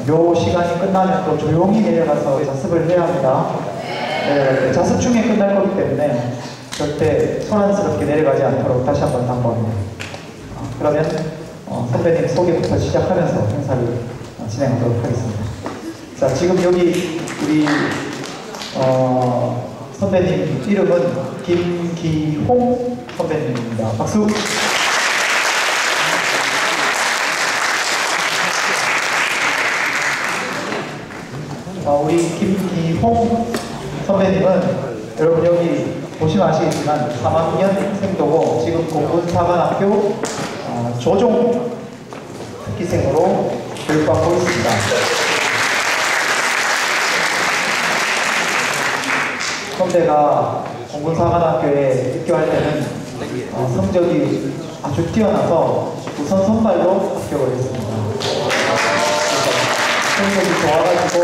요 시간이 끝나면 또 조용히 내려가서 자습을 해야 합니다. 네, 자습 중에 끝날 거기 때문에 절대 소란스럽게 내려가지 않도록 다시 한번 당부합니다. 그러면 선배님 소개부터 시작하면서 행사를 진행하도록 하겠습니다. 자, 지금 여기 우리 선배님 이름은 김기홍 선배님입니다. 박수! 우리 김기홍 선배님은 여러분 여기 보시면 아시겠지만 3학년생도고 지금 공군사관학교 조종 특기생으로 교육받고 있습니다. 선배가 공군사관학교에 입교할 때는 성적이 아주 뛰어나서 우선 선발로 합격을 했습니다. 성적이 좋아가지고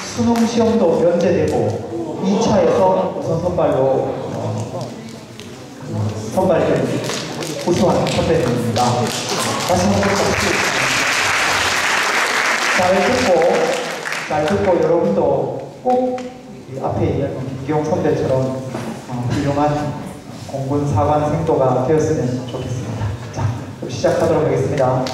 수능 시험도 면제되고 2차에서 우선 선발로 선발된 우수한 선배님입니다. 다시 한번 박수. 잘 듣고 여러분도 꼭 앞에 있는 김기홍 선배처럼 훌륭한 공군 사관생도가 되었으면 좋겠습니다. 자, 그럼 시작하도록 하겠습니다.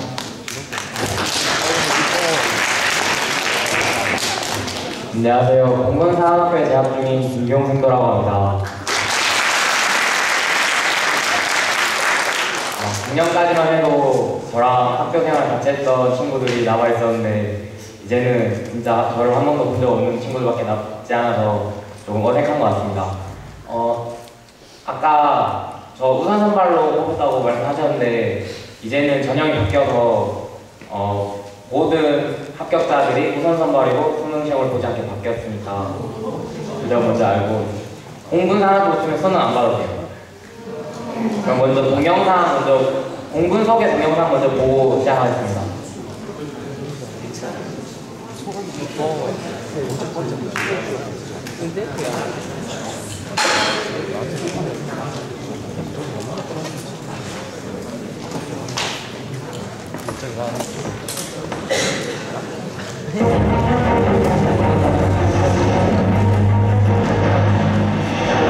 안녕하세요. 공군사관학교에 재학 중인 김기홍 생도라고 합니다. 작년까지만 해도 저랑 학교 생활 같이 했던 친구들이 남아있었는데 이제는 진짜 저를 한 번도 본 적 없는 친구들밖에 남지 않아서 조금 어색한 것 같습니다. 아까 저 우선 선발로 뽑혔다고 말씀하셨는데 이제는 전형이 바뀌어서 모든 합격자들이 우선 선발이고 수능 시험을 보지 않게 바뀌었으니까 그 점 먼저 알고 공군 하나 붙으면 손은 안 봐도 돼요. 그럼 먼저 공군 소개 동영상 먼저 보고 시작하겠습니다.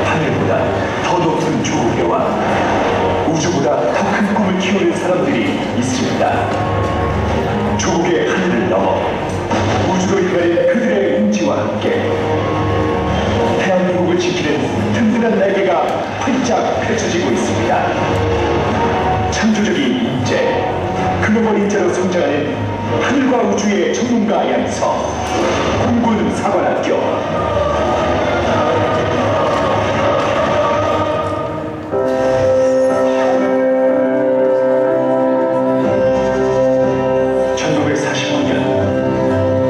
하늘보다 더 높은 조국에와 우주보다 더 큰 꿈을 키우는 사람들이 있습니다. 조국의 하늘을 넘어 우주로 향하는 그들의 의지와 함께 대한민국을 지키는 든든한 날개가 활짝 펼쳐지고 있습니다. 창조적인 인재, 글로벌 인재로 성장하는 하늘과 우주의 전문가 양서 공군사관학교. 1945년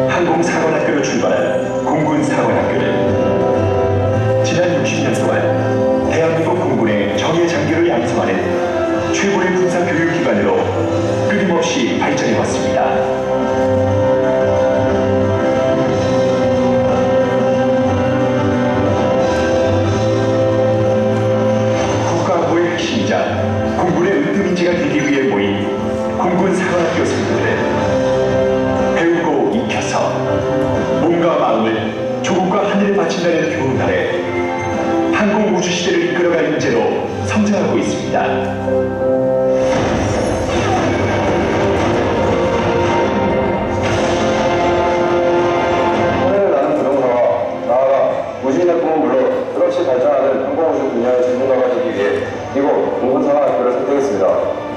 항공사관학교로 출발한 공군사관학교는 지난 60년 동안 대한민국 공군의 정예 장교를 양성하는 최고의 군사교육기관으로 끊임없이 발전해왔습니다. 국가보의 핵심이자 공군의 으뜸인재가 되기 위해 모인 공군사관학교 생들은 배우고 익혀서 몸과 마음을 조국과 하늘에 바친다는 교훈 아래 항공우주시대를 이끌어갈 인재로 성장하고 있습니다. 손해를 나는 부동사와 나아가 우주인의 꿈은 물론 끝없이 발전하는 항공우주 분야의 전문가가 되기 위해 이곳 공군사관학교를 선택했습니다.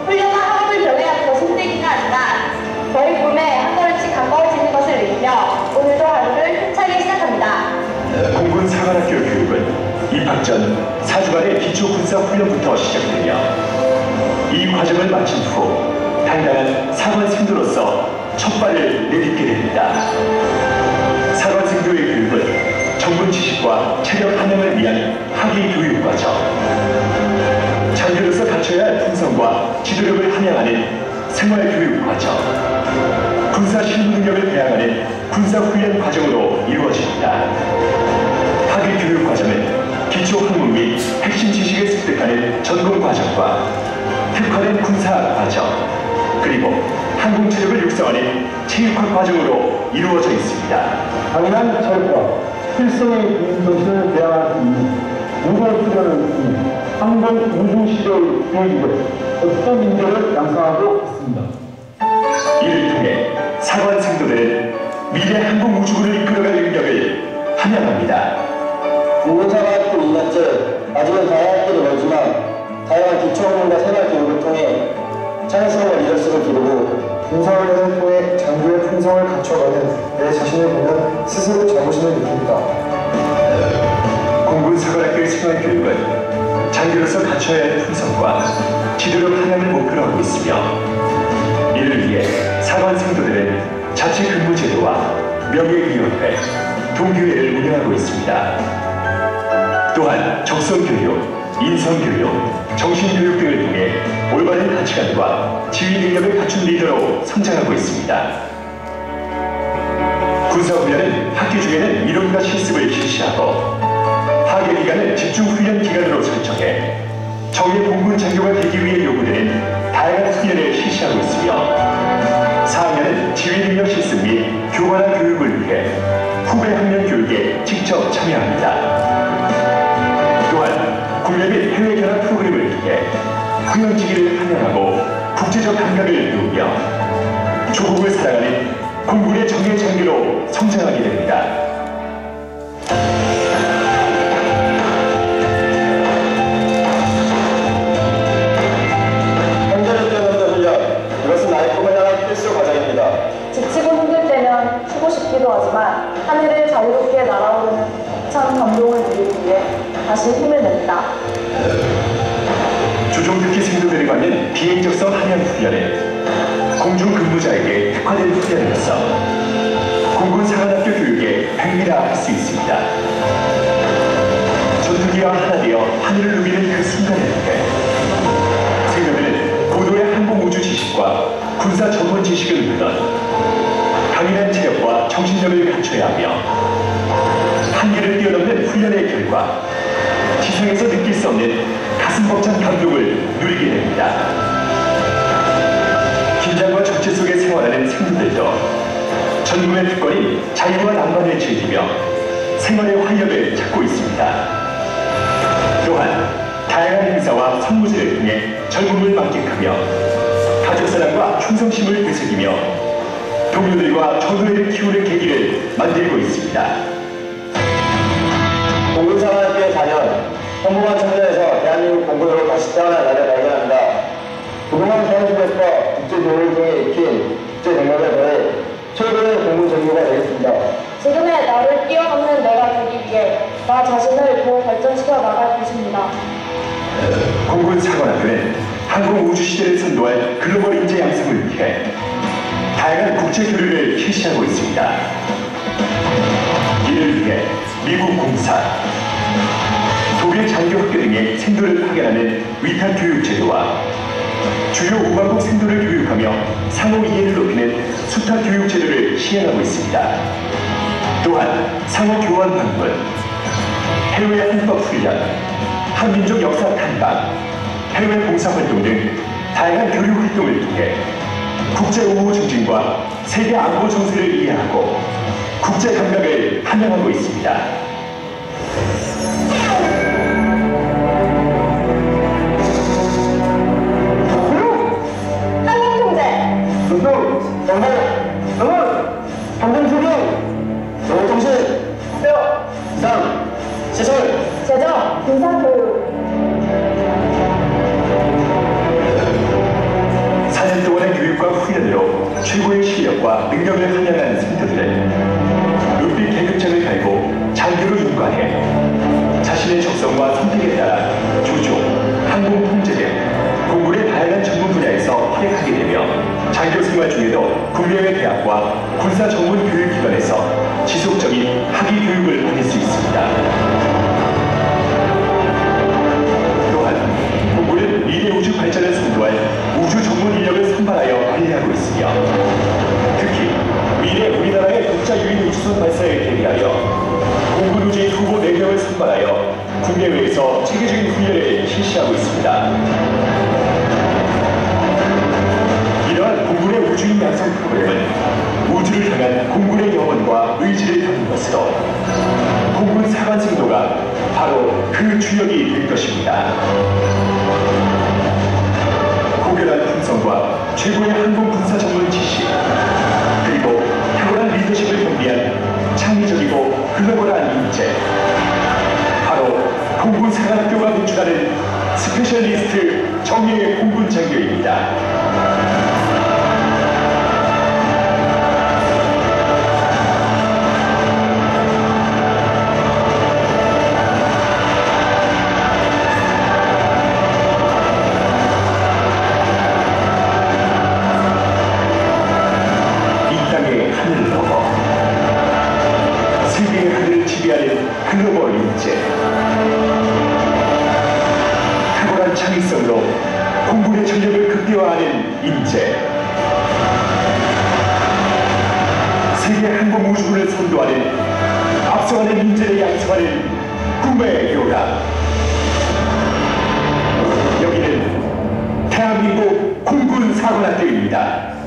훌륭한 학업을 병행하는 것이 선택이가 아니라 저희 꿈에 한 걸음씩 가까워지는 것을 느끼며 오늘도 하루를 힘차게 시작합니다. 공군사관학교 교육은 입학 전 4주간의 기초군사훈련부터 시작되며 이 과정을 마친 후 당당한 사관생도로서 첫 발을 내딛게 됩니다. 사관생도의 교육은 전문 지식과 체력 함양을 위한 학위 교육 과정, 장교로서 갖춰야 할 품성과 지도력을 함양하는 생활교육 과정, 군사 실무 능력을 배양하는 군사훈련 과정으로 이루어집니다. 학위 교육 과정은 기초 학문 및 핵심 지식을 습득하는 전공 과정과 특화된 군사 과정, 그리고 항공체력을 육성하는 체육학 과정으로 이루어져 있습니다. 강인한 체력과 필성의 군인정신을 배양할 수 있는 무공수련을 통해 항공 우주 시대의 교육에 어떤 인재를 양성하고 있습니다. 이를 통해 사관 생도들은 미래 항공 우주군을 이끌어갈 능력을 함양합니다. 공군사관학교 2년째 아직은 다양할 길이 멀지만 다양한 기초학문과 생활교육을 통해 창의성과 리더십을 기르고 군사훈련을 통해 장교의 품성을 갖춰가는 내 자신을 보면 스스로 자부심을 느낍니다. 공군사관학교의 생활교육은 장교로서 갖춰야 할 품성과 지도력 하나를 목표로 하고 있으며 이를 위해 사관 생도들은 자체 근무제도와 명예위원회, 동교회를 운영하고 있습니다. 또한 적성교육, 인성교육, 정신교육 등을 통해 올바른 가치관과 지휘 능력을 갖춘 리더로 성장하고 있습니다. 군사훈련은 학기 중에는 이론과 실습을 실시하고 하계기간을 집중훈련 기간으로 설정해 정예 공군 장교가 되기 위해 요구되는 다양한 훈련을 실시하고 있으며 4학년은 지휘 능력 실습 및 교관화 교육을 위해 후배 학년 교육에 직접 참여합니다. 또한 국내 및 해외 결합 프로그램을 통해 후연지기를 함양하고 국제적 감각을 누리며 조국을 사랑하는 공군의 정예 장교로 성장하게 됩니다. 현재를 뛰어넘는 훈련, 이것은 나의 꿈을 향한 필수 과정입니다. 지치고 힘들 때면 쉬고 싶기도 하지만 하늘을 자유롭게 날아오르는 벅찬 감동을 누리기 위해 다시 힘을 냅니다. 조종특기 생도들을 갖는 비행적성 함양 훈련은 공중 근무자에게 특화된 훈련으로서 공군 사관학교 교육에 백미라 할 수 있습니다. 전투기와 하나 되어 하늘을 누비는 그 순간에 대해 생도들은 고도의 항공우주 지식과 군사 전문 지식을 물론 강인한 체력과 정신력을 갖춰야 하며 한계를 뛰어넘는 훈련의 결과 지상에서 느낄 수 없는 가슴 벅찬 감동을 누리게 됩니다. 긴장과 적재 속에 생활하는 생도들도 전국의 특권인 자유와 낭만을 즐기며 생활의 활력을 찾고 있습니다. 또한 다양한 행사와 선무제를 통해 젊음을 만끽하며 가족사랑과 충성심을 되새기며 동료들과 전우회를 키우는 계기를 만들고 있습니다. 공군사관학교에 4년, 평범한 청년에서 대한민국 공군으로 다시 태어난 나를 발견합니다. 그동안 사회수업과 국제교류를 통해 익힌 국제 능력을 더해 최고의 공군 전교가 되겠습니다. 지금의 나를 뛰어넘는 내가 되기 위해 나 자신을 더 발전시켜 나갈 것입니다. 공군사관학교는 항공우주시대를 선도할 글로벌 인재 양성을 위해 다양한 국제교류를 실시하고 있습니다. 이를 위해 미국 공사, 독일 장교학교 등의 생도를 파견하는 위탁 교육 제도와 주요 우방국 생도를 교육하며 상호 이해를 높이는 수탁 교육 제도를 시행하고 있습니다. 또한 상호 교환 방문, 해외 헌법 훈련, 한민족 역사 탐방, 해외 봉사활동 등 다양한 교류 활동을 통해 국제 우호 증진과 세계 안보 정세를 이해하고 국제 감각을 함양하고 있습니다. 제정, 군사교육. 4년 동안의 교육과 훈련으로 최고의 실력과 능력을 함양한 생도들은 은빛 계급장을 갈고 장교로 인과해 자신의 적성과 선택에 따라 조종, 항공 통제 등 공군의 다양한 전문 분야에서 활약하게 되며 장교 생활 중에도 국내외 대학과 군사 전문 교육기관에서 지속적인 학위 교육을 받을 수 있습니다. 또한 공군은 미래 우주 발전을 선도할 우주 전문 인력을 선발하여 관리하고 있으며 특히 미래 우리나라의 국자 유인 우주선 발사에 대비하여 공군 우주인 후보 4명을 선발하여 국내외에서 체계적인 훈련을 실시하고 있습니다. 이러한 공군의 우주인 양성 프로그램은 우주를 향한 공군의 영혼과 의지를 담은 것으로 공군 사관생도가 바로 그 주역이 될 것입니다. 고결한 품성과 최고의 항공 군사 전문 지식, 그리고 탁월한 리더십을 겸비한 창의적이고 글로벌한 인재, 바로 공군 사관학교가 배출하는 스페셜리스트 정예의 공군 장교입니다. 글로벌 인재, 탁월한 창의성으로 공군의 전력을 극대화하는 인재, 세계 항공 우주군을 선도하는 앞서가는 인재를 양성하는 꿈의 요람. 여기는 대한민국 공군 사관학교입니다.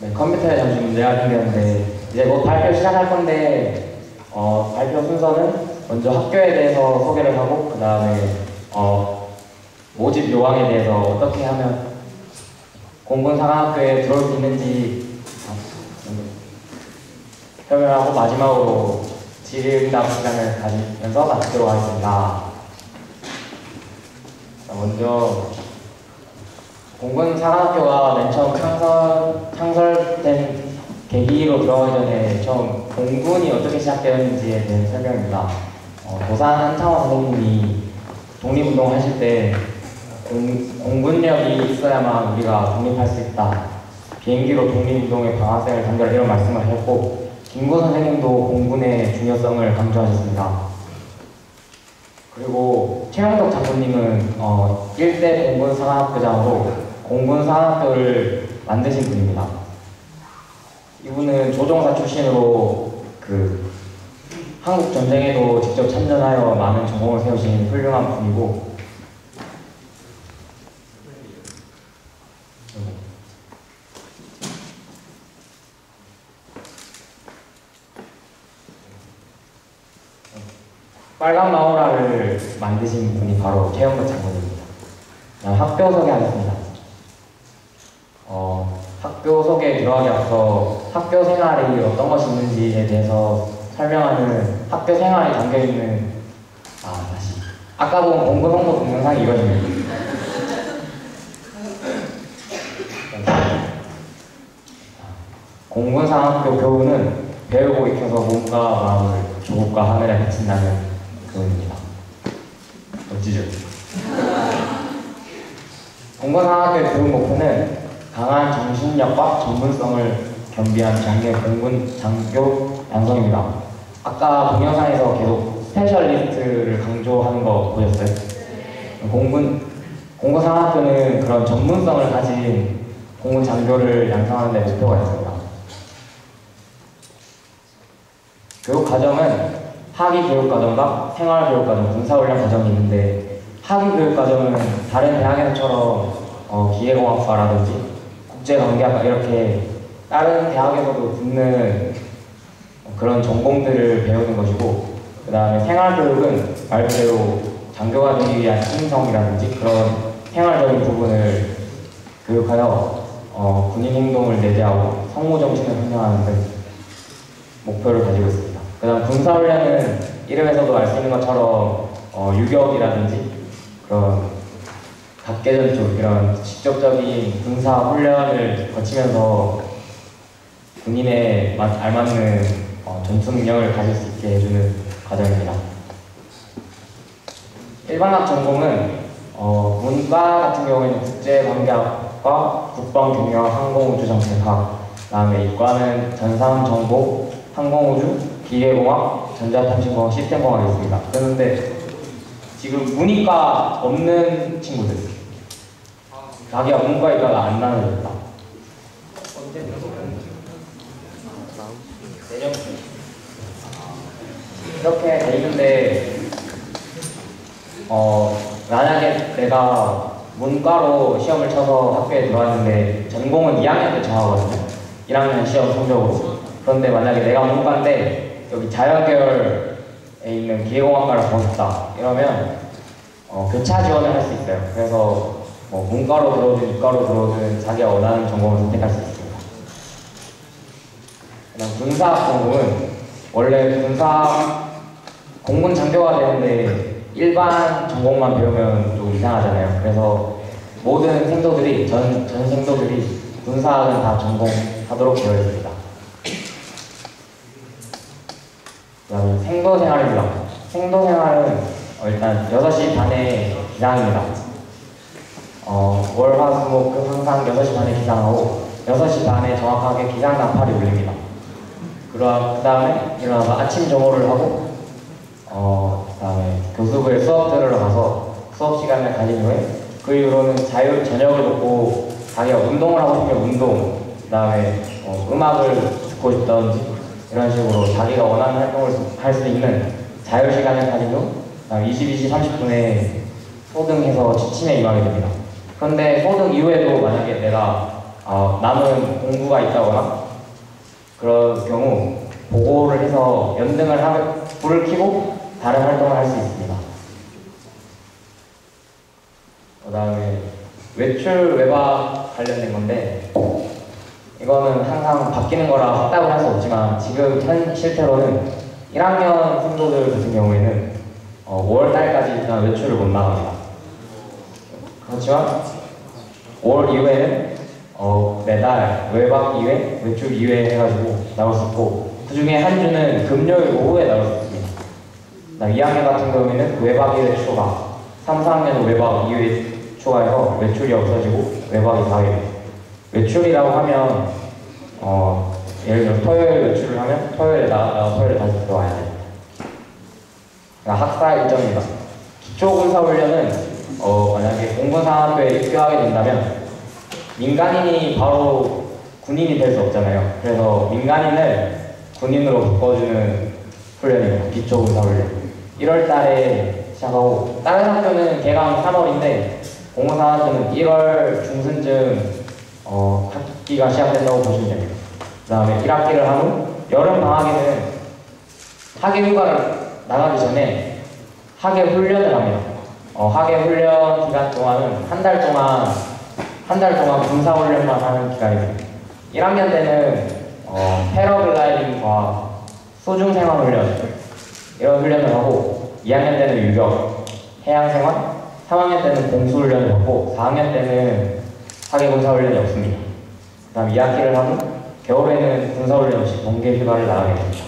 네, 컴퓨터에 잠시 문제가 생겼는데 이제 곧 발표 시작할 건데 발표 순서는 먼저 학교에 대해서 소개를 하고 그 다음에 모집 요강에 대해서 어떻게 하면 공군 사관학교에 들어올 수 있는지 설명하고 마지막으로 질의응답 시간을 가지면서 마치도록 하겠습니다. 먼저 공군 사관학교가 맨 처음 창설된 계기로 들어가기 전에 처음 공군이 어떻게 시작되었는지에 대한 설명입니다. 도산 한창호 선생님이 독립운동 하실 때 공군력이 있어야만 우리가 독립할 수 있다. 비행기로 독립운동의 방아쇠를 단결 이런 말씀을 했고 김구 선생님도 공군의 중요성을 강조하셨습니다. 그리고 최영덕 장군님은 1대 공군 사관학교장으로 공군 사관학교를 만드신 분입니다. 이분은 조종사 출신으로 한국 전쟁에도 직접 참전하여 많은 전공을 세우신 훌륭한 분이고 빨간 마오라를 만드신 분이 바로 최영덕 장군입니다. 학교 소개하겠습니다. 학교 소개에 들어가기 앞서 학교 생활이 어떤 것이 있는지에 대해서 설명하는 학교 생활이 담겨있는 아까 본 공군 홍보 동영상이 이거입니다. 공군 사관학교 교훈은 배우고 익혀서 몸과 마음을 조국과 하늘에 바친다는 교훈입니다. 멋지죠? 공군 사관학교의 교육 목표는 강한 정신력과 전문성을 겸비한 정예 공군 장교 양성입니다. 아까 동영상에서 계속 스페셜리스트를 강조하는 거 보셨어요? 공군 사관학교는 그런 전문성을 가진 공군 장교를 양성하는 데 목표가 있습니다. 교육 과정은 학위 교육 과정과 생활 교육 과정, 군사훈련 과정이 있는데 학위 교육 과정은 다른 대학에서처럼 기계공학과라든지 국제관계학과 이렇게 다른 대학에서도 붙는 그런 전공들을 배우는 것이고 그 다음에 생활교육은 말 그대로 장교가 되기 위한 신성이라든지 그런 생활적인 부분을 교육하여 군인 행동을 내재하고 성무정신을 훈련하는 등 목표를 가지고 있습니다. 그 다음 군사훈련은 이름에서도 알 수 있는 것처럼 유격이라든지 그런 각계전투 이런 직접적인 군사 훈련을 거치면서 군인에 알맞는 전투 능력을 가질 수 있게 해주는 과정입니다. 일반학 전공은 문과 같은 경우에는 국제관계학과 국방경영 항공우주정책학, 그 다음에 이과는 전상정보, 항공우주, 기계공학, 전자통신공학, 시스템공학이 있습니다. 그런데 지금 문이과 없는 친구들. 자기가 문과이과가 안 나눠졌다. 이렇게 돼 있는데, 만약에 내가 문과로 시험을 쳐서 학교에 들어왔는데 전공은 2학년 때 정하거든요. 1학년 시험 성적으로. 그런데 만약에 내가 문과인데 여기 자연계열에 있는 기계공학과를 가고 싶다 이러면 교차 지원을 할 수 있어요. 그래서 뭐 문과로 들어오든 이과로 들어오든 자기가 원하는 전공을 선택할 수 있습니다. 그다음 군사학 전공은 원래 군사 공군 장교가 되는데 일반 전공만 배우면 좀 이상하잖아요. 그래서 모든 생도들이 전 생도들이 군사학은 다 전공하도록 되어 있습니다. 그다음에 생도생활입니다. 생도생활은 일단 6시 반에 기상입니다. 월, 화, 수, 목, 금 항상 6시 반에 기상하고 6시 반에 정확하게 기상 나팔이 울립니다. 그 다음에 일어나서 아침 정오를 하고 그 다음에 교습을 수업 들으러 가서 수업 시간을 가진 후에 그 이후로는 저녁을 먹고 자기가 운동을 하고 싶으면 운동, 그 다음에 음악을 듣고 싶다든지 이런 식으로 자기가 원하는 활동을 할 수 있는 자유 시간을 가진 후 22시 30분에 소등해서 취침에 임하게 됩니다. 그런데 소등 이후에도 만약에 내가 남은 공부가 있다거나 그런 경우 보고를 해서 연등을 하면 불을 켜고 다른 활동을 할 수 있습니다. 그 다음에 외출 외박 관련된 건데 이거는 항상 바뀌는 거라 확답을 할 수 없지만 지금 현 실태로는 1학년 생도들 같은 경우에는 5월달까지 일단 외출을 못 나갑니다. 그렇지만 5월 이후에는 매달 외박 2회, 외출 2회 해가지고 나올 수 있고 그 중에 한 주는 금요일 오후에 나올 수 있습니다. 2학년 같은 경우에는 외박 2회 추가, 3, 4학년은 외박 2회 추가해서 외출이 없어지고 외박이 4회. 외출이라고 하면 예를 들어 토요일 외출을 하면 토요일에 나가 토요일에 다시 들어와야 돼요. 학사 일정입니다. 기초군사훈련은 만약에 공군상학교에 입교하게 된다면 민간인이 바로 군인이 될 수 없잖아요. 그래서 민간인을 군인으로 바꿔주는 훈련입니다. 기초군사훈련. 1월 달에 시작하고 다른 학교는 개강 3월인데 공군상학교는 1월 중순쯤 학기가 시작된다고 보시면 됩니다. 그 다음에 1학기를 한 후 여름 방학에는 학예 휴가를 나가기 전에 학예 훈련을 합니다. 학예 훈련 기간 동안은 한 달 동안 군사 훈련만 하는 기간입니다. 1학년 때는 패러글라이딩과 소중 생활 훈련 이런 훈련을 하고 2학년 때는 유격, 해양 생활, 3학년 때는 공수 훈련을 받고 4학년 때는 학예 군사 훈련이 없습니다. 그 다음 2학기를 하고 겨울에는 군사 훈련 없이 동계 휴가를 나가게 됩니다.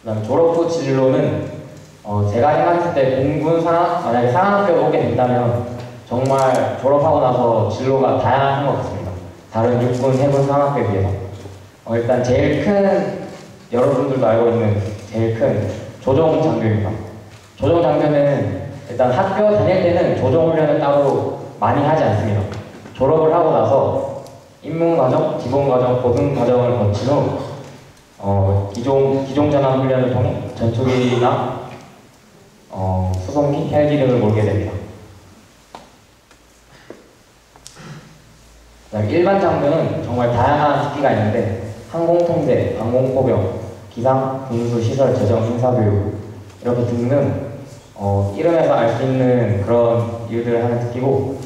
그 다음 졸업 후 진로는 제가 생각했을 때 공군 만약에 상학교에 오게 된다면 정말 졸업하고 나서 진로가 다양한 것 같습니다. 다른 육군, 해군 상학교에 비해서 일단 제일 큰 여러분들도 알고 있는 제일 큰 조종 장교입니다. 조종 장교는 일단 학교 다닐 때는 조종 훈련을 따로 많이 하지 않습니다. 졸업을 하고 나서 입문과정, 기본과정, 고등과정을 거친 후 기종전환 훈련을 통해 전투기나 수송기, 헬기 등을 몰게 됩니다. 그다음 일반 장교는 정말 다양한 특기가 있는데 항공통제, 항공포병, 기상, 군수, 시설, 재정, 인사교육 이렇게 등등 이름에서 알 수 있는 그런 일들을 하는 특기고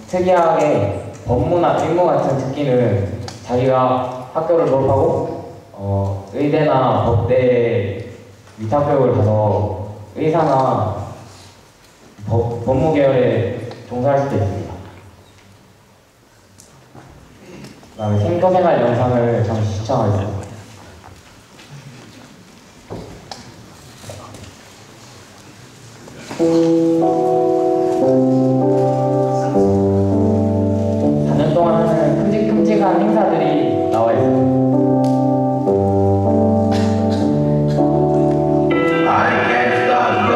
특이하게 법무나 임무 같은 특기는 자기가 학교를 졸업하고 의대나 법대 위탁교육을 가서 의사나 법무 계열에 종사할 수도 있습니다. 그 다음에 생도생활 영상을 잠시 시청하겠습니다. 끔찍한 행사들이 나와 있습니다. I can't stop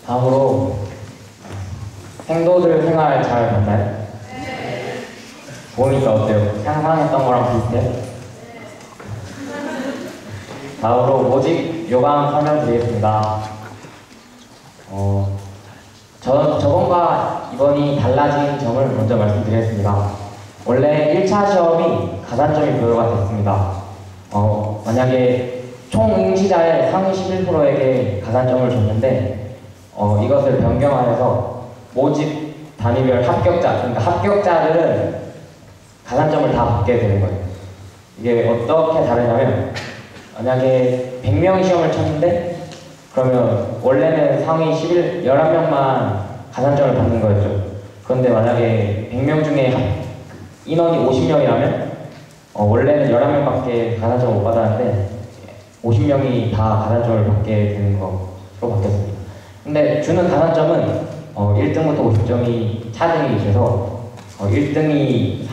다음으로 생도들 생활 잘 봤나요? 보니까 어때요? 상상했던 거랑 비슷해요? 다음으로 모집 요강 설명드리겠습니다. 저번과 이번이 달라진 점을 먼저 말씀드리겠습니다. 원래 1차 시험이 가산점이 부여가 됐습니다. 만약에 총 응시자의 상위 11%에게 가산점을 줬는데 이것을 변경하여서 모집 단위별 합격자, 그러니까 합격자들은 가산점을 다 받게 되는 거예요. 이게 어떻게 다르냐면 만약에 100명이 시험을 쳤는데 그러면 원래는 상위 11명만 가산점을 받는 거였죠. 그런데 만약에 100명 중에 인원이 50명이라면 원래는 11명밖에 가산점을 못 받았는데 50명이 다 가산점을 받게 되는 것으로 바뀌었습니다. 근데 주는 가산점은 1등부터 50점이 차등이 돼서 1등이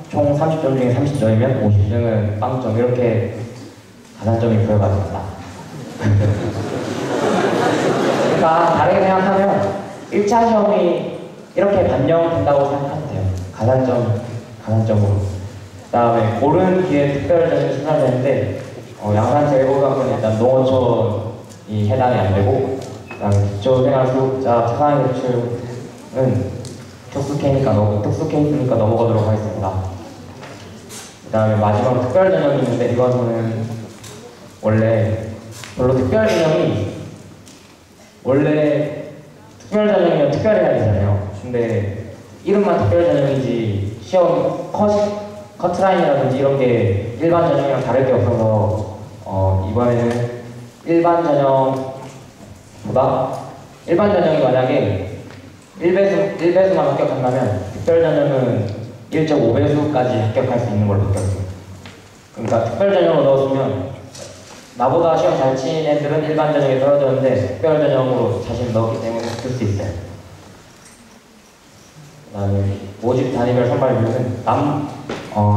총 30점 중에 30점이면 50등은 빵점 이렇게 가산점이 부여가 됩니다. 그러니까 다르게 생각하면 1차 시험이 이렇게 반영된다고 생각하면 돼요. 가산점으로. 그 다음에 고른 뒤에 특별전형이 신설되는데 양산 제일고등학교는 일단 농어촌이 해당이 안 되고 그 다음에 기초생활수급자 차상위 대출은 특수 케이스니까 넘어가도록 하겠습니다. 그 다음에 마지막 특별전형이 있는데 이거는 원래 별로 원래 특별전형이면 특별해야 되잖아요. 근데 이름만 특별전형이지 시험 커트라인이라든지 이런 게 일반 전형이랑 다를 게 없어서 이번에는 일반 전형이 만약에 1배수만 합격한다면 특별전형은 1.5배수까지 합격할 수 있는 걸로 바뀌었어요. 그러니까 특별전형으로 넣었으면 나보다 시험 잘 치는 애들은 일반 전형에 떨어졌는데 특별전형으로 자신을 넣었기 때문에 붙을 수 있어요. 그 다음에 모집 단위별 선발 비율은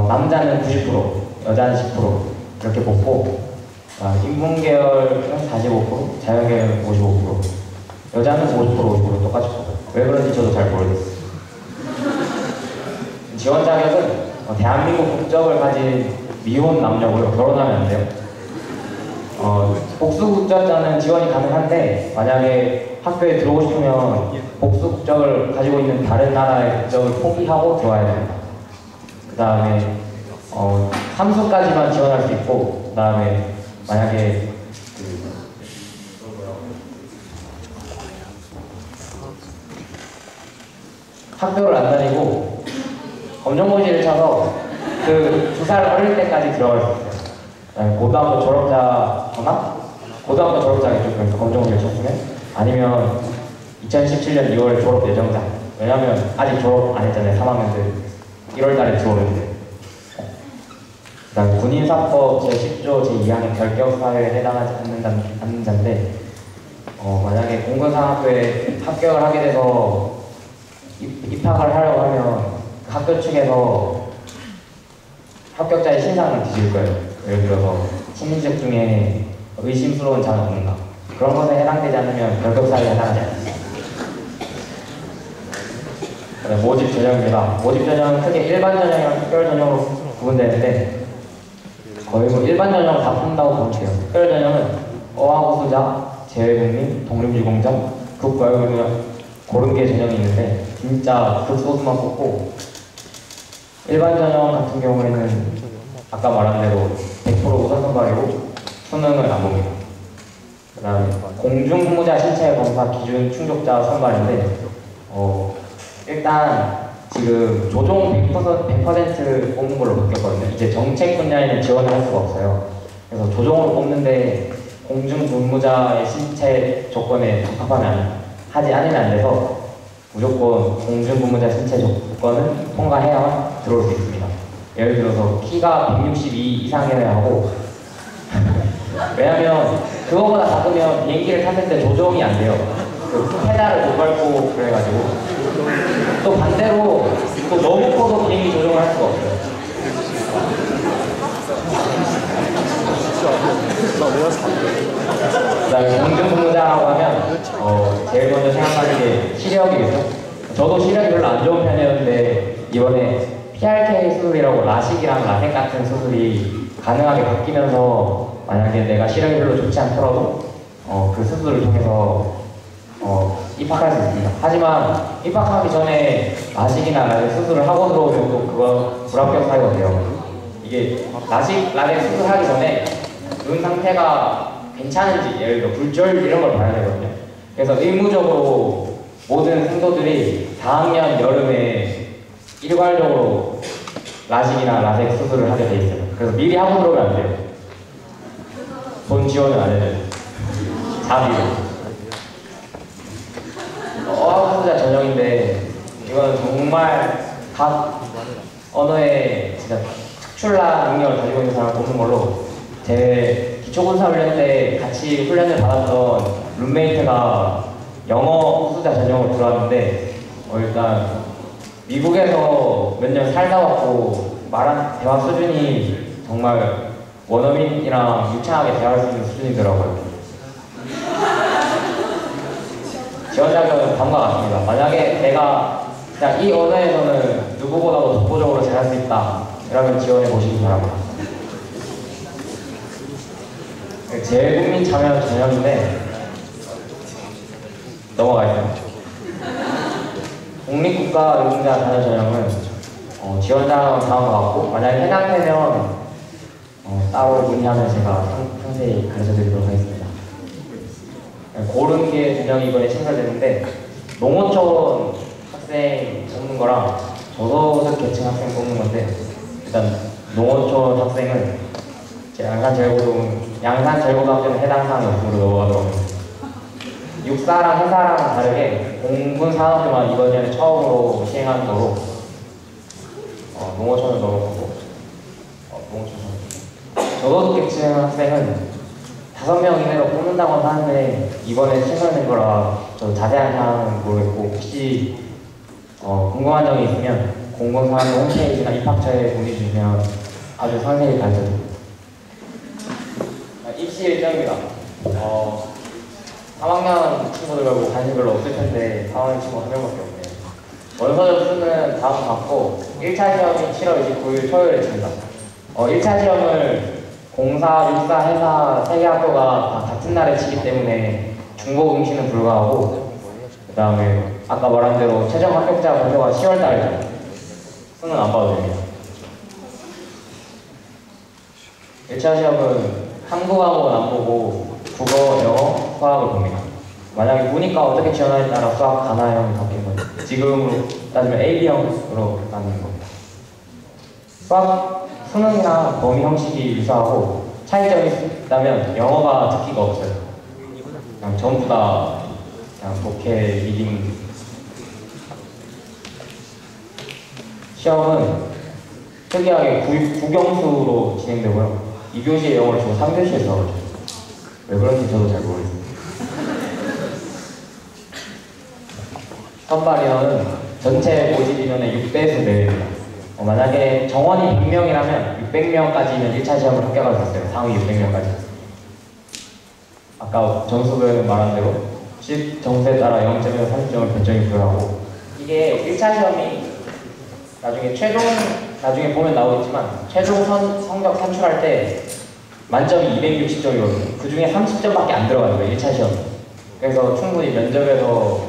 남자는 90%, 여자는 10% 이렇게 뽑고 인문계열은 45%, 자연계열은 55%, 여자는 50% 똑같이 뽑아요. 왜 그런지 저도 잘 모르겠어요. 지원 자격은 대한민국 국적을 가진 미혼 남녀고요. 결혼하면 안 돼요. 복수 국적자는 지원이 가능한데 만약에 학교에 들어오고 싶으면 복수 국적을 가지고 있는 다른 나라의 국적을 포기하고 들어와야 됩니다. 그 다음에 함수까지만 지원할 수 있고 그 다음에 만약에 학교를 안 다니고 검정고시를 쳐서 그 2살 어릴 때까지 들어갈 수 있어요. 고등학교 졸업자거나 고등학교 졸업자겠죠. 그래서 검정고시를 쳤으면 아니면 2017년 2월 졸업 예정자. 왜냐면 아직 졸업 안 했잖아요. 3학년들 1월달에 들어오는데. 그 다음에 군인사법 제10조 제2항의 결격사회에 해당하지 않는 자인데 만약에 공군상학교에 합격을 하게 돼서 입학을 하려고 하면 학교 측에서 합격자의 신상을 뒤질 거예요. 예를 들어서 친인척 중에 의심스러운 자가 있는가 그런 것에 해당되지 않으면 결격사유에 해당하지 않습니다. 모집 전형입니다. 모집 전형은 크게 일반 전형이랑 특별 전형으로 구분되는데 거의 일반 전형을 다 푼다고 보면 돼요. 특별 전형은 어학우수자, 재외국민, 독립유공자, 극과외국민 그런 게 전형이 있는데 진짜 극소수만 뽑고 일반 전형 같은 경우에는 아까 말한 대로 100% 우선 선발이고 수능을 안 봅니다. 그 다음에 공중근무자 신체 검사 기준 충족자 선발인데 일단 지금 조종 100% 뽑는 걸로 바뀌었거든요. 이제 정책 분야에는 지원을 할 수가 없어요. 그래서 조종으로 뽑는데 공중근무자의 신체 조건에 하지 않으면 안 돼서 무조건 공중근무자 신체 조건은 통과해야만 들어올 수 있습니다. 예를 들어서 키가 162 이상이어야 하고 왜냐면 그거보다 작으면 비행기를 탔을 때 조종이 안 돼요. 그 페달을 못 밟고 그래가지고 또 반대로 또 너무 커도 비행기 조종을 할 수가 없어요. 그다음에 공중근무자라고 하면 제일 먼저 생각하는 게 시력이겠죠. 저도 시력이 별로 안 좋은 편이었는데 이번에 PRK 수술이라고 라식이랑 라섹 같은 수술이 가능하게 바뀌면서 만약에 내가 시력이 별로 좋지 않더라도 그 수술을 통해서 입학할 수 있습니다. 하지만 입학하기 전에 라식이나 라섹 수술을 하고 들어오면 또 그건 불합격 사유가 돼요. 이게 라섹 수술하기 전에 눈 상태가 괜찮은지, 예를 들어 굴절 이런 걸 봐야 되거든요. 그래서 의무적으로 모든 생도들이 4학년 여름에 일괄적으로 라식이나 라섹 수술을 하게 돼 있어요. 그래서 미리 하고 들어오면 안 돼요. 돈 지원은 안 해줘요. 자비로. 어학수자 전형인데 이건 정말 각 언어에 진짜 특출난 능력을 가지고 있는 사람을 뽑는 걸로, 제 기초군사훈련 때 같이 훈련을 받았던 룸메이트가 영어 후수자 전형으로 들어왔는데 일단 미국에서 몇 년 살다 왔고 대화 수준이 정말 원어민이랑 유창하게 대화할 수 있는 수준이더라고요. 지원 자격은 다음과 같습니다. 만약에 내가 그냥 이 언어에서는 누구보다도 독보적으로 잘할 수 있다, 이러면 지원해 보시기 바랍니다. 재국민 참여 전형인데 넘어가겠습니다. 독립국가유공자 자녀 전형은 지원 자격은 다음과 같고, 만약에 해당되면 따로 문의하면 제가 상세히 가르쳐드리도록 하겠습니다. 고른 게 전형이 이번에 신설되는데, 농어촌 학생 뽑는 거랑 저소득 계층 학생 뽑는 건데, 일단 농어촌 학생은 제 양산제일고등학교는 해당 사항이 없으므로 넘어가도록 하겠습니다. 육사랑 회사랑 다르게 공군산업교만 이번 년에 처음으로 시행한 거로 농어촌을 넘어가고, 저소득 계층 학생은 5명 이내로 뽑는다고 하는데 이번에 신설된 거라 저 자세한 사항은 모르겠고, 혹시 궁금한 점이 있으면 공군산업 홈페이지나 입학처에 문의 주시면 아주 상세히 가르쳐드립니다. 입시 일정입니다. 3학년 친구들하고 관심 별로 없을 텐데 4학년 친구 1명밖에 없네요. 원서 접수는 다음 받고 1차 시험이 7월 29일 토요일에 칩니다. 1차 시험을 공사, 육사, 회사 3개 학교가 다 같은 날에 치기 때문에 중복 응시는 불가하고, 그 다음에 아까 말한 대로 최종 합격자 발표가 10월 달이죠. 수능 안 봐도 됩니다. 1차 시험은 한국 과목은 안 보고 국어, 영어, 수학을 봅니다. 만약에 보니까 어떻게 지원하냐에 따라 수학 가나형이 바뀌는 거죠. 지금으로 따지면 AB형으로 나누는 겁니다. 수학, 수능이나 범위 형식이 유사하고 차이점이 있다면 영어가 듣기가 없어요. 그냥 전부 다 그냥 독해, 리딩. 시험은 특이하게 국영수로 진행되고요. 2교시에 영어를 주고 3교시에 수학을 줘요. 왜 그런지 저도 잘 모르겠습니다. 선발 인원은 전체 모집 인원의 6배에서 4배입니다. 만약에 정원이 100명이라면 600명까지는 1차 시험을 합격할 수 있어요. 상위 600명까지. 아까 정수부에는 말한 대로 10 점수에 따라 0점에서 30점을 변정이 불가하고, 이게 1차 시험이 나중에 보면 나오겠지만 최종 성적 산출할 때 만점이 260점이거든요. 그 중에 30점밖에 안 들어가는 거예요, 1차 시험. 그래서 충분히 면접에서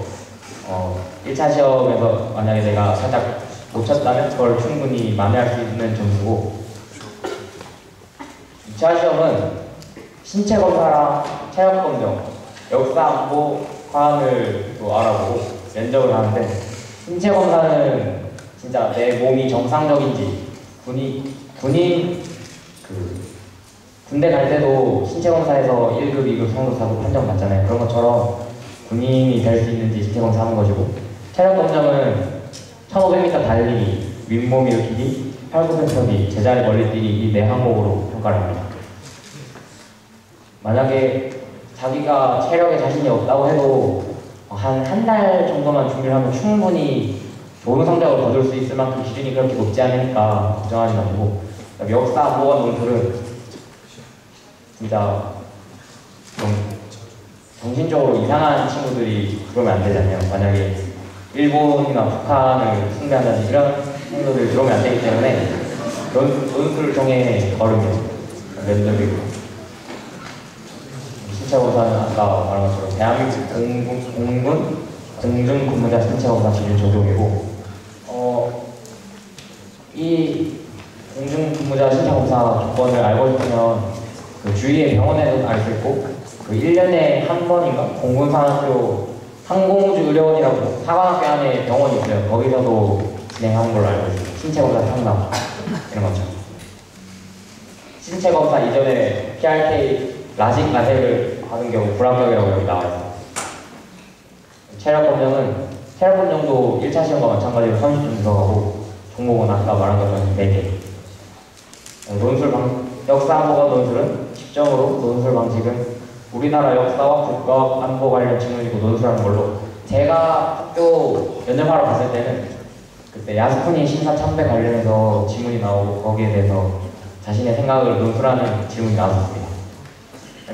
1차 시험에서 만약에 내가 살짝 놓쳤다면 그걸 충분히 만회할 수 있는 점수고, 2차 시험은 신체 검사랑 체력 검정, 역사 안보 사안을 또 알아보고 면접을 하는데, 신체 검사는 진짜 내 몸이 정상적인지, 군대 갈 때도 신체 검사에서 1급, 2급, 3급, 4급 판정 받잖아요. 그런 것처럼 군인이 될 수 있는지 신체 검사하는 것이고, 체력 검정은 1500m 달리기, 윗몸 일으키기, 팔굽혀 펴기, 제자리 멀리 뛰기, 이 4항목으로 평가를 합니다. 만약에 자기가 체력에 자신이 없다고 해도 한 달 정도만 준비를 하면 충분히 좋은 성적을 거둘 수 있을 만큼 기준이 그렇게 높지 않으니까 걱정하지 마시고, 역사, 안보관 논술은 진짜 정신적으로 이상한 친구들이 들어오면 안 되잖아요. 만약에 일본이나 북한을 숭배한다든지 이런 행동들이 들어오면 안 되기 때문에 논술을 통해 걸으면 면접이고, 신체검사는 아까 말한 것처럼 대한민국 공군 공중근무자 신체검사 기준 적용이고, 이 공중근무자 신체검사 조건을 알고 싶으면 그 주위의 병원에도 알 수 있고, 그 1년에 한 번인가 공군산학교 항공우주의료원이라고 사관학교 안에 병원이 있어요. 거기서도 진행하는 걸로 알고 있어요. 신체검사 상담 이런 거죠. 신체검사 이전에 PRK 라식 라섹을 하는 경우 불합격이라고 여기 나와 있어요. 체력 검정도 1차 시험과 마찬가지로 30점 들어가고, 종목은 아까 말한 것처럼 4개. 역사 한국어 논술은 10점으로, 논술 방식은 우리나라 역사와 국가 안보 관련 질문이고 논술하는 걸로, 제가 학교 면접하러 갔을 때는 그때 야스쿠니 심사 참배 관련해서 질문이 나오고 거기에 대해서 자신의 생각을 논술하는 질문이 나왔습니다.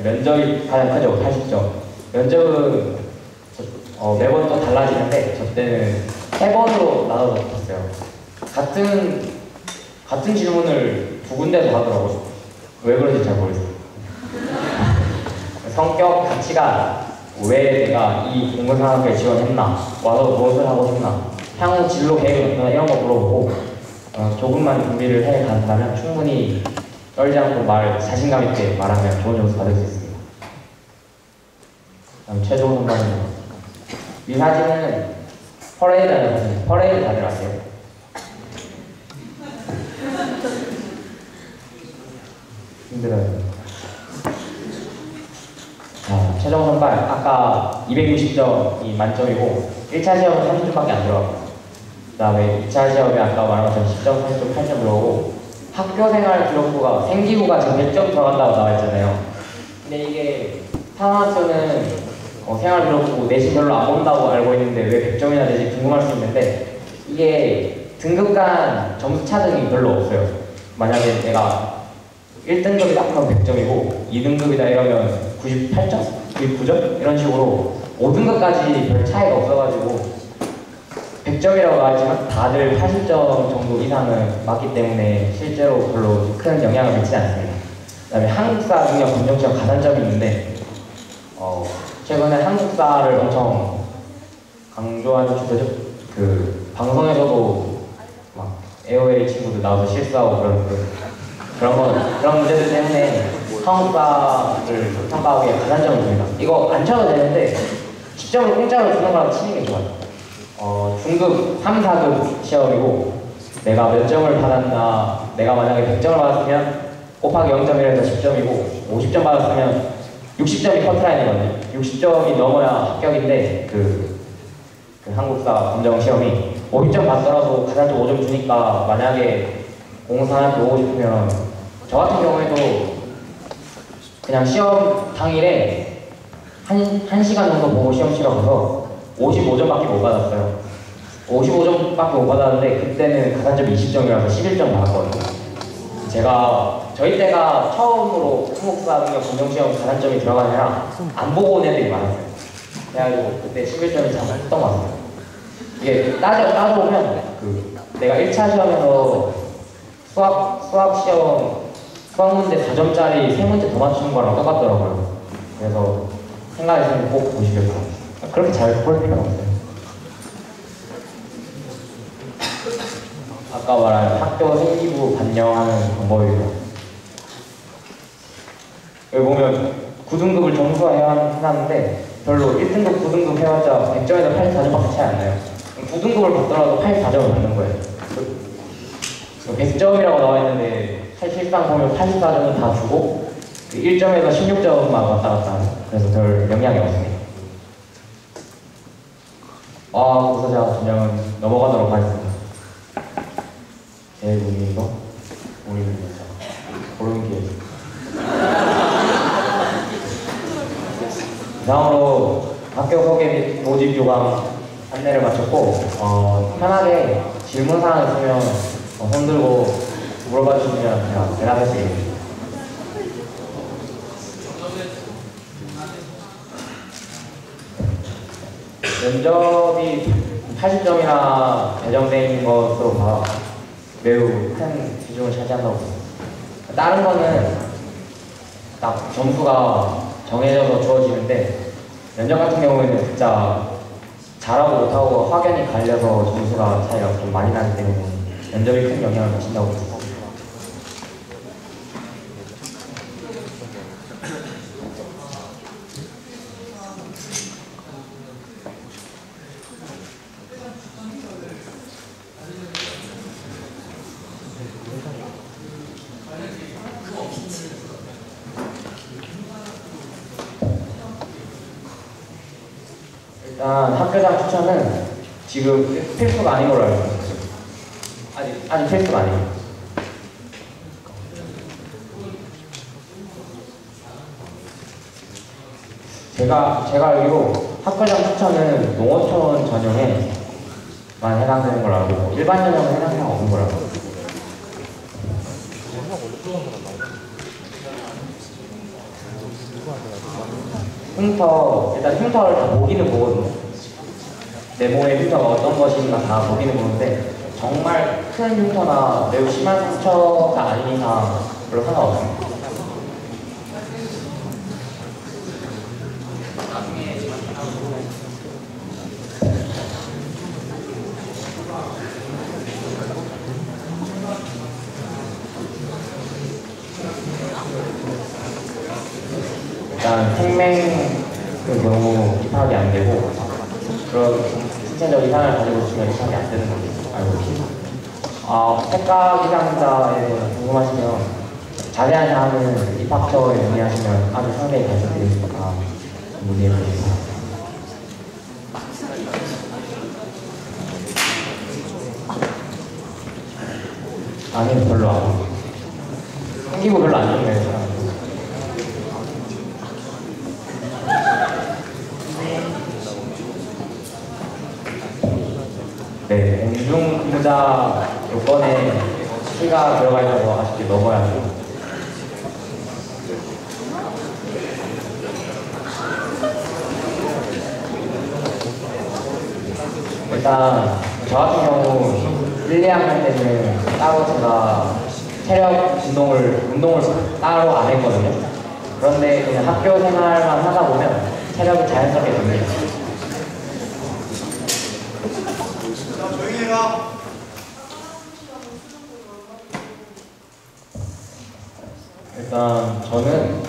면접이 가장 크죠. 80점. 면접은 매번 또 달라지는데 저 때는 3번으로 나눠서 붙었어요. 같은 질문을 2군데서 하더라고요. 왜 그런지 잘 모르겠어요. 성격, 가치관, 왜 내가 이 공군산학교에 지원했나, 와서 무엇을 하고 싶나, 향후 진로 계획은 어떠나 이런 거 물어보고, 조금만 준비를 해 간다면 충분히 떨지 않고 자신감 있게 말하면 좋은 점수 받을 수 있습니다. 다음 최종 선발입니다. 이 사진은 퍼레이드하는 사진. 퍼레이드 다들 아세요? 힘들어요. 최종 선발, 아까 260점이 만점이고 1차 시험은 30점밖에 안 들어가고, 그 다음에 2차 시험에 아까 말한 것처럼 10점, 30점, 8점 들어오고, 학교생활 기록부가 생기부가 지금 100점 들어간다고 나와 있잖아요. 근데 이게 상학교는 생활 기록부 내신 별로 안 본다고 알고 있는데 왜 100점이나 되지 궁금할 수 있는데, 이게 등급 간 점수 차등이 별로 없어요. 만약에 내가 1등급이다 그럼 100점이고 2등급이다 이러면 98점? 99점? 이런 식으로 5등급까지 별 차이가 없어가지고 100점이라고 나왔지만 다들 80점 정도 이상은 맞기 때문에 실제로 별로 큰 영향을 미치지 않습니다. 그 다음에 한국사 능력 검정시험 가산점이 있는데, 최근에 한국사를 엄청 강조하는 주제죠. 그 방송에서도 막 AOA 친구들 나와서 실수하고 그런 문제들 때문에 한국사를 평가하기에 가산점을 줍니다. 이거 안 쳐도 되는데 10점을 공짜로 주는 거랑 치는 게 좋아요. 중급 3, 4급 시험이고, 내가 몇 점을 받았나, 내가 만약에 100점을 받았으면 곱하기 0.1에서 10점이고 50점 받았으면 60점이 커트라인이거든요. 60점이 넘어야 합격인데 그 한국사 검정 시험이 50점 받더라도 가산점 5점 주니까, 만약에 공사학교 오고 싶으면 저 같은 경우에도 그냥 시험 당일에 한 시간 정도 보고 시험 치러서 55점밖에 못 받았어요. 55점밖에 못 받았는데 그때는 가산점이 20점이라서 11점 받았거든요. 저희 때가 처음으로 한국사 능력 검정시험 가산점이 들어간 애라 안 보고 온 애들이 많았어요. 그래가지고 그때 11점이 참 했던 것 같아요. 이게 따져보면 내가 1차 시험에서 수학 문제 4점짜리 3문제 더 맞추는 거랑 똑같더라고요. 그래서 생각해서 꼭 보시겠어요. 그렇게 잘 볼 필요는 없어요. 아까 말한 학교 생기부 반영하는 방법이고요. 여기 보면 9등급을 점수화해야 하는데 별로 1등급, 9등급 해봤자 100점에서 84점밖에 차이 안 나요. 9등급을 받더라도 84점을 받는 거예요. 100점이라고 나와 있는데 실상 보면 84점은 다 주고 1점에서 16점만 왔다 갔다 하는, 그래서 별 영향이 없습니다. 고사자 전형은 넘어가도록 하겠습니다. 제일 고민인 거? 고민인 거죠. 고르는 기회. 이상으로 학교 소개 및 모집 요강 안내를 마쳤고, 편하게 질문사항 있으면 손 들고 물어봐 주시면 제가 대답해 드리겠습니다. 면접이 80점이나 배정되어 있는 것으로 봐 매우 큰 비중을 차지한다고 봅니다. 다른 거는 딱 점수가 정해져서 주어지는데 면접 같은 경우에는 진짜 잘하고 못하고 확연히 갈려서 점수가 차이가 좀 많이 나기 때문에 면접이 큰 영향을 미친다고 봅니다. 일단 학교장 추천은 지금 필수가 아닌 걸로 알고 있어요. 아직 필수가 아니에요. 제가 알기로 학교장 추천은 농어촌 전형에만 해당되는 걸로 알고 있고 일반 전형은 해당되는 없는 걸로 알고 있어요. 일단 흉터를 다 보기는 보거든요. 내 몸의 흉터가 어떤 것인가 다 보기는 보는데 정말 큰 흉터나 매우 심한 상처가 아닌 이상 별로 상관없습니다. 일단 생명의 경우 입학이 안 되고 그런 신체적 이상을 가지고 있으면 입학이 안 되는 걸로 알고 있습니다. 색각 이상자에 대해서 궁금하시면 자세한 사항은 입학처에 문의하시면 아주 상세히 말씀드리니까 문의해 주세요. 아니요, 별로 안 해요. 생기고 별로 안 좋네요. 네, 공중 근무자 요건에 키가 들어가 있어서 아쉽게 넘어야 해요. 일단 저 같은 경우 1, 2학년 때는 따로 제가 체력 운동을 따로 안 했거든요. 그런데 그냥 학교 생활만 하다 보면 체력이 자연스럽게 됩니다. 일단 저는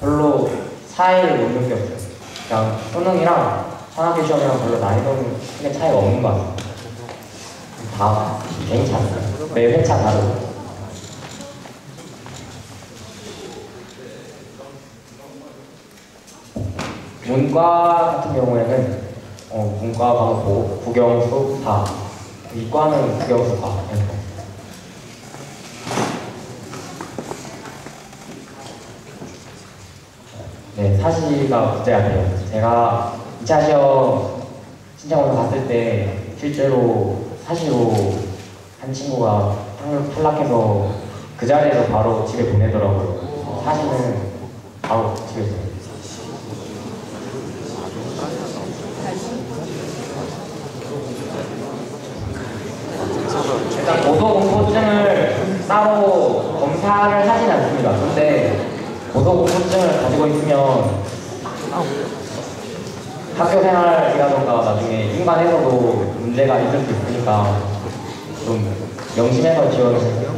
별로 차이를 못 느꼈어요. 그냥 수능이랑 산학교 시험이랑 별로 난이도는 크게 차이가 없는 것 같아요. 다 괜찮아요. 매 회차 다르고. 문과 같은 경우에는 문과 과목 국영수 다, 이과는 국영수 다. 네, 사시가 문제가 돼요. 제가 2차 시험 신청을 갔을 때 실제로 사시로 한 친구가 탈락해서 그 자리에서 바로 집에 보내더라고요. 사시는 바로 집에 있어요. 일단 고소공포증을 따로 검사를 하진 않습니다. 근데 고소공포증을 가지고 있으면 학교 생활이라던가 나중에 인간에서도 문제가 있을 수 있으니까 좀 명심해서 지원을 해주세요.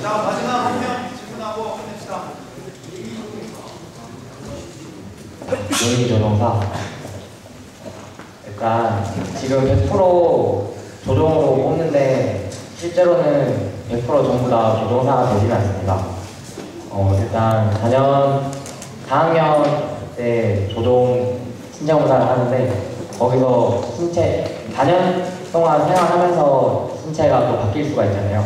자, 마지막 한 명 질문하고 끝냅시다. 용의 조종사. 일단 지금 100% 조종으로 뽑는데 실제로는 100% 전부 다 조종사가 되지는 않습니다. 일단 4학년 때 조종 신체검사를 하는데 거기서 4년 동안 생활하면서 신체가 또 바뀔 수가 있잖아요.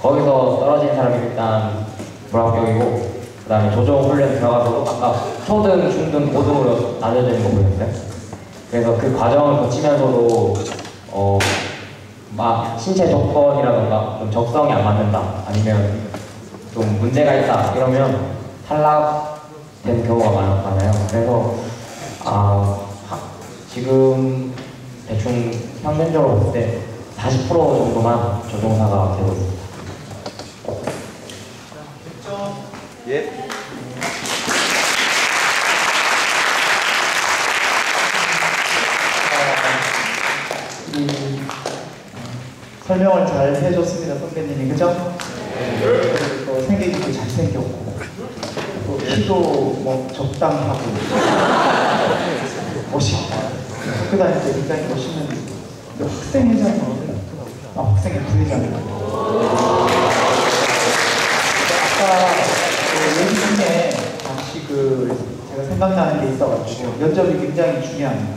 거기서 떨어진 사람이 일단 불합격이고, 그 다음에 조종 훈련 들어가서 아까 초등, 중등, 고등으로 나눠져 있는 거 보였어요? 그래서 그 과정을 거치면서도 막 신체 조건이라던가 좀 적성이 안 맞는다, 아니면 좀 문제가 있다 이러면 탈락 된 경우가 많아요. 그래서 지금 대충 평균적으로 봤을 때 40% 정도만 조종사가 되고 있습니다. 설명을 잘 해줬습니다, 선배님이. 그죠? 또 생기기도 잘생겼고, 또 키도 뭐 적당하고, 멋있고, 학교 다닐 때 굉장히 멋있는 학생 회장님, 학생의 부회장님. 아까 얘기 중에 잠시 제가 생각나는 게 있어가지고, 면접이 굉장히 중요합니다.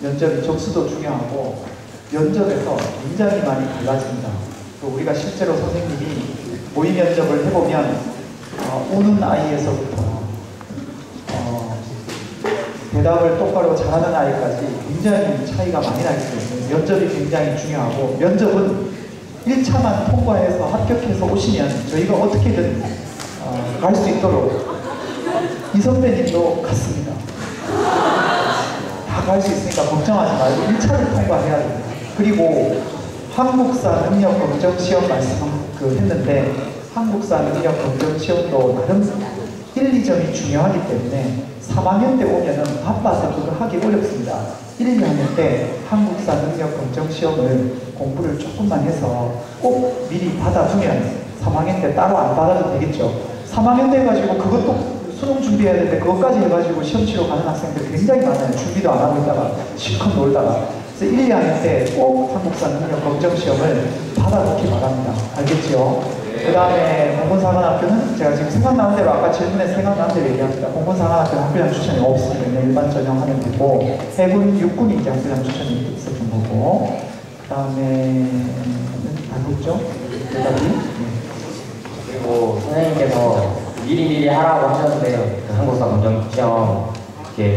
면접이 접수도 중요하고, 면접에서 굉장히 많이 달라집니다. 또 우리가 실제로 선생님이 모의 면접을 해보면 우는 아이에서부터 대답을 똑바로 잘하는 아이까지 굉장히 차이가 많이 나기 때문에 면접이 굉장히 중요하고, 면접은 1차만 통과해서 합격해서 오시면 저희가 어떻게든 갈 수 있도록 이 선배님도 갔습니다. 다 갈 수 있으니까 걱정하지 말고 1차를 통과해야 됩니다. 그리고 한국사 능력 검정 시험 했는데, 한국사 능력 검정 시험도 나름 1, 2점이 중요하기 때문에 3학년 때 오면은 바빠서 그거 하기 어렵습니다. 1, 2학년 때 한국사 능력 검정 시험을 공부를 조금만 해서 꼭 미리 받아두면 3학년 때 따로 안 받아도 되겠죠. 3학년 때 해가지고 그것도 수능 준비해야 되는데 그것까지 해가지고 시험 치러 가는 학생들 굉장히 많아요. 준비도 안 하고 있다가 실컷 놀다가. 그래서 1, 2학년 때 꼭 한국사 능력 검정 시험을 받아놓기 바랍니다. 알겠죠? 그 다음에 공군사관학교는 제가 지금 생각나는 대로, 아까 질문에 생각나는 대로 얘기합니다. 공군사관학교는 학교장 추천이 없습니다. 그냥 일반 전형하면 되고, 해군, 육군이 이제 학교장 추천이 있었던 거고, 그 다음에 알겠죠? 대답이? 그리고 선생님께서 미리 하라고 하셨는데요. 그 한국사 검정 시험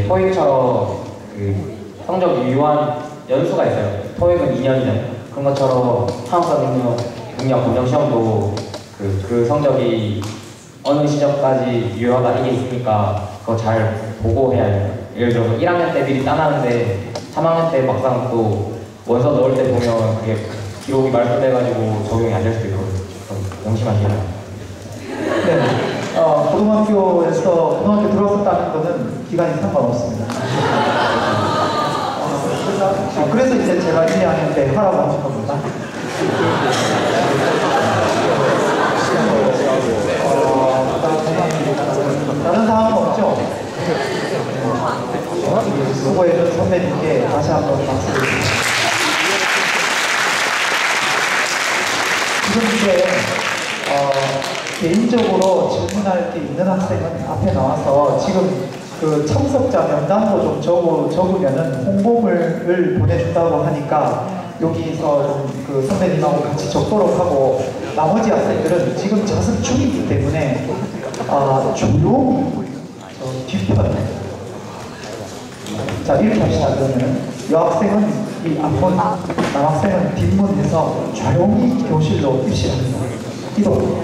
토익처럼 성적 유효한 연수가 있어요. 토익은 2년이잖아요. 그런 것처럼 한국사 능력 검정 시험도 그 성적이 어느 시점까지 유효하다 이게 있으니까 그거 잘 보고 해야 해요. 예를 들어서 1학년 때 미리 따놨는데 3학년 때 막상 또 원서 넣을 때 보면 그게 기록이 말소돼가지고 적용이 안 될 수도 있거든요. 명심하시면 돼요. 네. 고등학교 들어왔었다는 거는 기간이 상관없습니다. 그래서 이제 제가 1, 2학년 때 하라고 하신 겁니다. 다른 사항은 없죠? 수고해준 선배님께 다시 한번 박수를 드립니다. 지금 이제 개인적으로 질문할 게 있는 학생은 앞에 나와서 지금 그 참석자 명단도 좀 적으면은 홍보물을 보내준다고 하니까 여기서 좀 그 선배님하고 같이 적도록 하고, 나머지 학생들은 지금 자습 중이기 때문에 조용히 뒷편, 자 이렇게 합시다. 그러면 여학생은 이 앞문, 남학생은 뒷문에서 조용히 교실로 입실합니다. 이동.